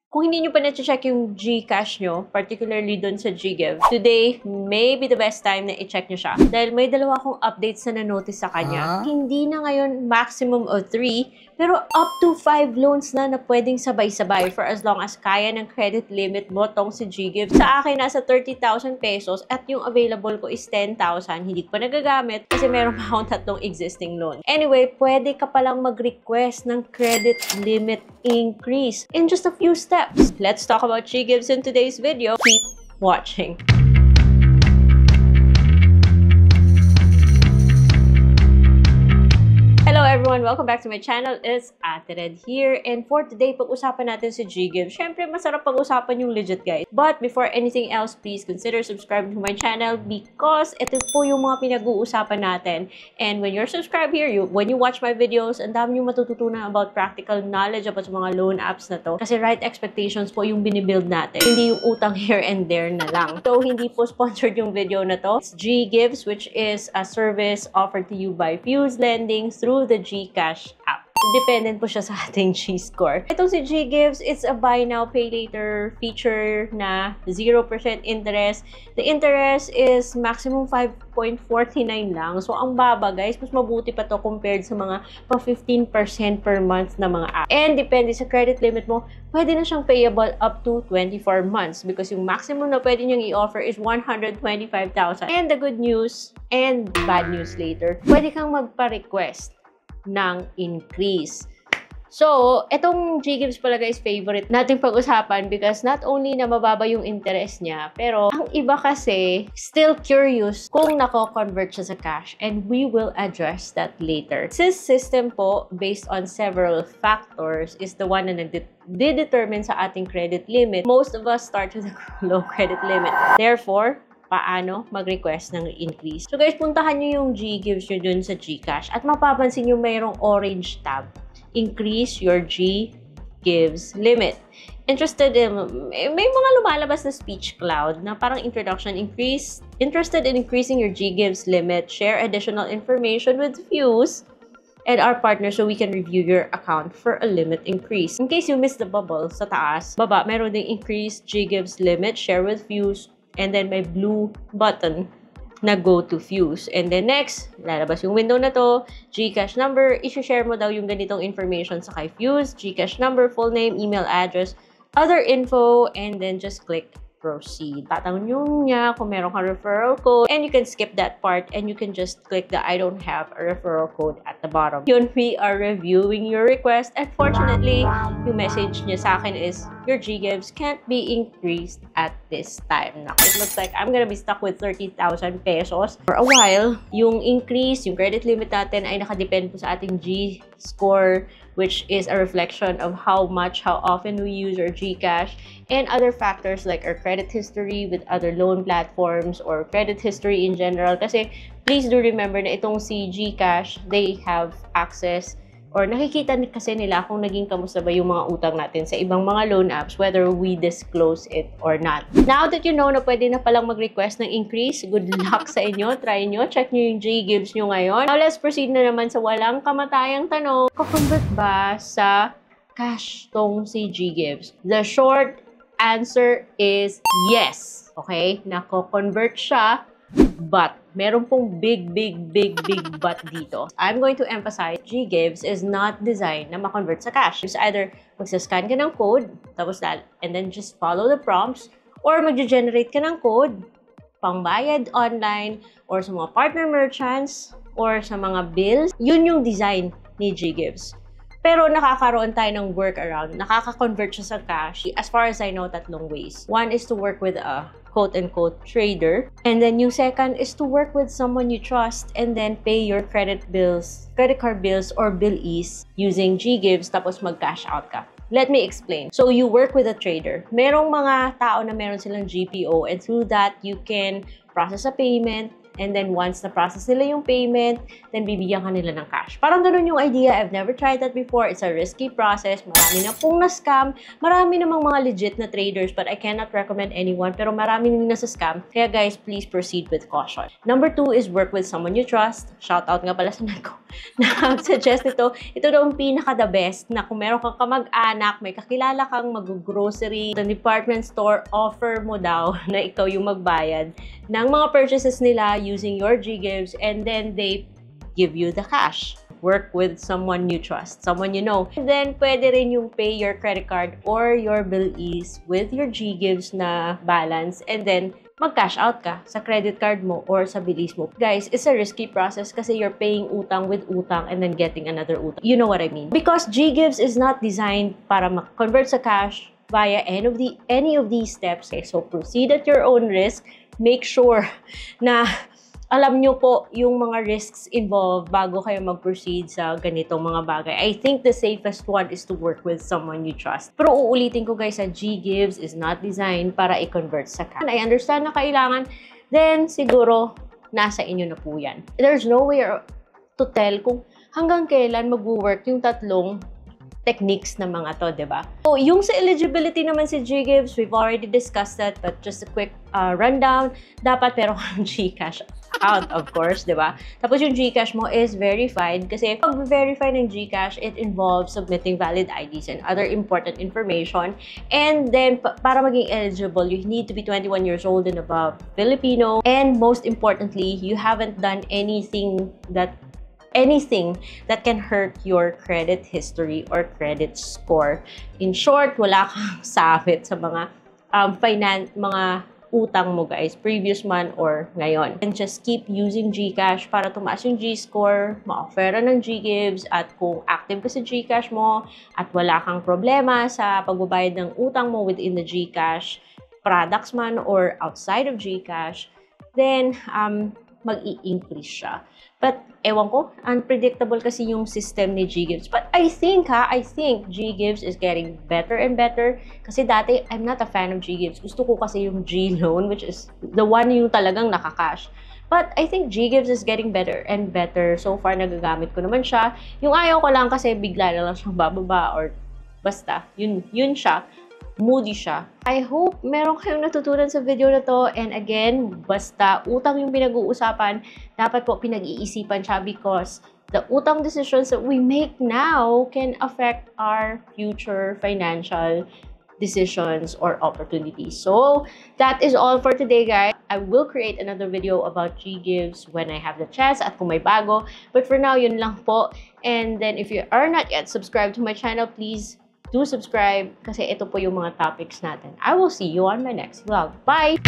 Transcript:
Kung hindi nyo pa na-check yung GCash nyo, particularly dun sa GGive, today may be the best time na i-check nyo siya. Dahil may dalawa akong updates na na-notice sa kanya. Hindi na ngayon maximum of 3, pero up to 5 loans na pwedeng sabay-sabay for as long as kaya ng credit limit mo tong si GGive. Sa akin, nasa 30,000 pesos at yung available ko is 10,000. Hindi ko pa nagagamit kasi meron pa akong tatlong existing loan. Anyway, pwede ka palang mag-request ng credit limit increase in just a few steps. Let's talk about GGives in today's video. Keep watching. Hello everyone! Welcome back to my channel. It's Ate Red here. And for today, pag-usapan natin si GGive. Siyempre, masarap pag-usapan yung legit guys. But before anything else, please consider subscribing to my channel because ito po yung mga pinag-uusapan natin. And when you're subscribed here, when you watch my videos, ang dami yung matututunan about practical knowledge about sa mga loan apps na to. Kasi right expectations po yung binibuild natin. Hindi yung utang here and there na lang. So, hindi po sponsored yung video na to. It's GGives, which is a service offered to you by Fuse Lending through the GCash app. Dependent po siya sa ating G-score. Itong si GGives, it's a buy now, pay later feature na 0% interest. The interest is maximum 5.49 lang. So, ang baba guys, mas mabuti pa to compared sa mga pa 15% per month na mga app. And depende sa credit limit mo, pwede na siyang payable up to 24 months because yung maximum na pwede niyang i-offer is 125,000. And the good news and bad news later, pwede kang magpa-request ng increase. So, etong GGives pala guys, favorite nating pag-usapan because not only na mababa yung interest niya, pero ang iba kasi still curious kung nako-convert siya sa cash, and we will address that later. This system po, based on several factors, is the one na nagde-determine sa ating credit limit. Most of us start with a low credit limit. Therefore, paano mag-request ng increase. So guys, puntahan nyo yung GGives nyo dun sa GCash at mapapansin nyo mayroong orange tab. Increase your GGives limit. Interested in, may mga lumalabas na speech cloud na parang introduction, interested in increasing your GGives limit, share additional information with Fuse and our partner so we can review your account for a limit increase. In case you missed the bubble, sa taas, baba, meron ding increase GGives limit, share with Fuse, and then may blue button na go to Fuse. And then next, lalabas yung window na to, GCash number, isi-share mo daw yung ganitong information sa kay Fuse, GCash number, full name, email address, other info, and then just click proceed. Tatanong niya kung meron ka referral code, and you can skip that part and you can just click the I don't have a referral code at the bottom. Yun, we are reviewing your request. Unfortunately, yung message niya sa akin is your GGives can't be increased at this time. Now, it looks like I'm gonna be stuck with 30,000 pesos for a while. Yung increase, yung credit limit natin ay nakadepend po sa ating G-score, which is a reflection of how often we use our GCash, and other factors like our credit history with other loan platforms or credit history in general. Kasi please do remember na itong si GCash, they have access or nakikita kasi nila kung naging kamusta ba yung mga utang natin sa ibang mga loan apps, whether we disclose it or not. Now that you know na pwede na palang mag-request ng increase, good luck sa inyo. Try nyo. Check nyo yung GGives nyo ngayon. Now, let's proceed na naman sa walang kamatayang tanong. Kukonvert ba sa cash tong si GGives? The short answer is yes. Okay? Nako-convert siya. But, meron pong big but dito. I'm going to emphasize, GGives is not designed na ma-convert sa cash. It's either magsascan ka ng code, tapos and then just follow the prompts, or mag-generate ka ng code, pangbayad online, or sa mga partner merchants, or sa mga bills. Yun yung design ni GGives. Pero nakakaroon tayo ng workaround. Nakaka-convert siya sa cash. As far as I know, tatlong ways. One is to work with a quote-unquote trader. And then yung second is to work with someone you trust and then pay your credit card bills or bill-ease using GGives tapos mag-cash out ka. Let me explain. So you work with a trader. Merong mga tao na meron silang GPO, and through that, you can process a payment and then once na-process nila yung payment, then bibigyan ka nila ng cash. Parang ganun yung idea. I've never tried that before. It's a risky process. Marami na pong na-scam. Marami namang mga legit na traders, but I cannot recommend anyone. Pero marami nang nasa-scam. Kaya guys, please proceed with caution. Number 2 is work with someone you trust. Shout out nga pala sa Nako na suggest ito. Ito daw ang pinaka-the best na kung meron kang kamag-anak, may kakilala kang mag-grocery, the department store, offer mo daw na ikaw yung magbayad ng mga purchases nila using your GGives, and then they give you the cash. Work with someone you trust, someone you know. And then, pwede rin yung pay your credit card or your bill is with your GGives na balance, and then mag-cash out ka sa credit card mo or sa bilis mo. Guys, it's a risky process kasi you're paying utang with utang and then getting another utang. You know what I mean? Because GGives is not designed para ma-convert sa cash via any of these steps. Okay, so proceed at your own risk. Make sure na alam nyo po yung mga risks involved bago kayo mag-proceed sa ganitong mga bagay. I think the safest one is to work with someone you trust. Pero uulitin ko guys, GGives is not designed para i-convert sa cash. I understand na kailangan, then siguro nasa inyo na po yan. There's no way to tell kung hanggang kailan mag-work yung tatlong techniques na mga to, diba? So, yung sa eligibility naman si GGives, we've already discussed that, but just a quick rundown. Dapat meron kang GCash account, of course, diba? Tapos yung GCash mo is verified kasi pag verify ng GCash, it involves submitting valid IDs and other important information. And then, para maging eligible, you need to be 21 years old and above, Filipino, and most importantly, you haven't done anything that can hurt your credit history or credit score. In short, wala kang sabit sa mga mga utang mo guys, previous month or ngayon. And just keep using GCash para tumaas yung G-score, ma-offera ng GGives, at kung active ka sa GCash mo at wala kang problema sa pagbabayad ng utang mo within the GCash products man or outside of GCash, then mag-i-increase siya. But, ewan ko, unpredictable kasi yung system ni GGives. But I think GGives is getting better and better. Kasi dati, I'm not a fan of GGives. Gusto ko kasi yung G-Loan, which is the one yung talagang nakakash. But I think GGives is getting better and better. So far, nagagamit ko naman siya. Yung ayaw ko lang kasi bigla na lang siyang bababa or basta, yun siya. Moody siya. I hope meron kayong natutunan sa video na to. And again, basta utang yung pinag-uusapan, dapat po pinag-iisipan siya because the utang decisions that we make now can affect our future financial decisions or opportunities. So, that is all for today, guys. I will create another video about GGives when I have the chance at kung may bago. But for now, yun lang po. And then, if you are not yet subscribed to my channel, please do subscribe kasi ito po yung mga topics natin. I will see you on my next vlog. Bye!